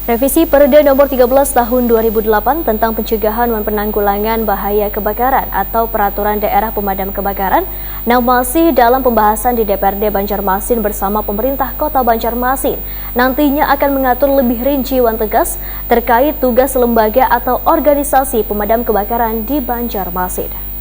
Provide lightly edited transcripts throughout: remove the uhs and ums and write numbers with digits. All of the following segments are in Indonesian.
Revisi Perda Nomor 13 Tahun 2008 tentang pencegahan dan penanggulangan bahaya kebakaran atau Peraturan Daerah Pemadam Kebakaran yang masih dalam pembahasan di DPRD Banjarmasin bersama pemerintah Kota Banjarmasin nantinya akan mengatur lebih rinci dan tegas terkait tugas lembaga atau organisasi pemadam kebakaran di Banjarmasin.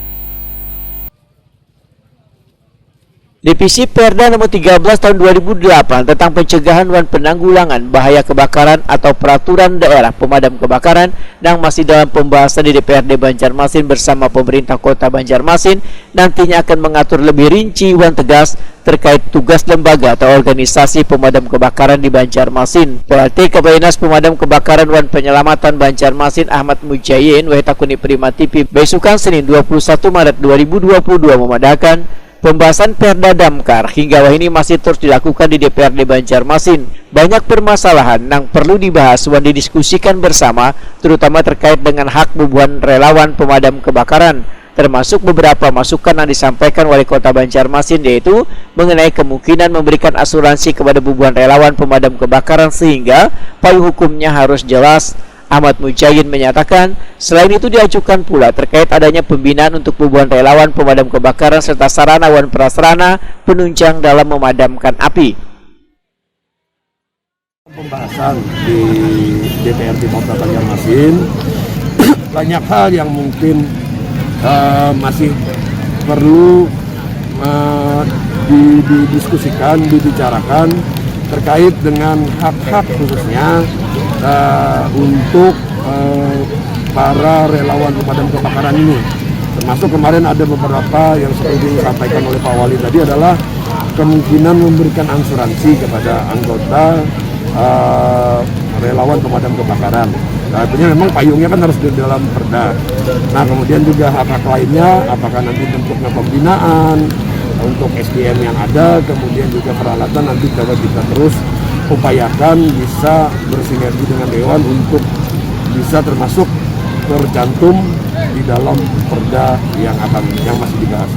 Revisi Perda Nomor 13 Tahun 2008 tentang pencegahan dan penanggulangan bahaya kebakaran atau Peraturan Daerah Pemadam Kebakaran yang masih dalam pembahasan di DPRD Banjarmasin bersama pemerintah Kota Banjarmasin nantinya akan mengatur lebih rinci dan tegas terkait tugas lembaga atau organisasi pemadam kebakaran di Banjarmasin. PLT Kepala Dinas Pemadam Kebakaran dan Penyelamatan Banjarmasin Ahmad Mujayyin Wetakuni Prima TV besukan Senin 21 Maret 2022 memadakan pembahasan Perda Damkar hingga wah ini masih terus dilakukan di DPRD Banjarmasin. Banyak permasalahan yang perlu dibahas dan didiskusikan bersama, terutama terkait dengan hak bubuhan relawan pemadam kebakaran, termasuk beberapa masukan yang disampaikan oleh Kota Banjarmasin, yaitu mengenai kemungkinan memberikan asuransi kepada bubuhan relawan pemadam kebakaran sehingga payung hukumnya harus jelas. Ahmad Mujayyin menyatakan, selain itu diajukan pula terkait adanya pembinaan untuk bubuhan relawan pemadam kebakaran serta sarana dan prasarana penunjang dalam memadamkan api. Pembahasan di DPRD Kota Banjarmasin banyak hal yang mungkin masih perlu didiskusikan, dibicarakan terkait dengan hak-hak khususnya untuk para relawan pemadam kebakaran ini. Termasuk kemarin ada beberapa yang seperti disampaikan oleh Pak Wali tadi adalah kemungkinan memberikan asuransi kepada anggota relawan pemadam kebakaran. Nah, artinya memang payungnya kan harus di dalam perda. Nah, kemudian juga hak-hak lainnya, apakah nanti bentuknya pembinaan untuk SDM yang ada, kemudian juga peralatan nanti dapat kita terus upayakan bisa bersinergi dengan Dewan untuk bisa termasuk tercantum di dalam perda yang masih dibahas.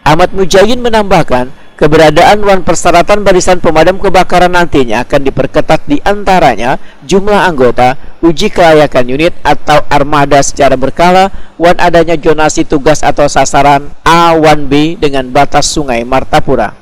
Ahmad Mujayyin menambahkan, keberadaan dan persyaratan barisan pemadam kebakaran nantinya akan diperketat, di antaranya jumlah anggota, uji kelayakan unit atau armada secara berkala, dan adanya zonasi tugas atau sasaran A1B dengan batas Sungai Martapura.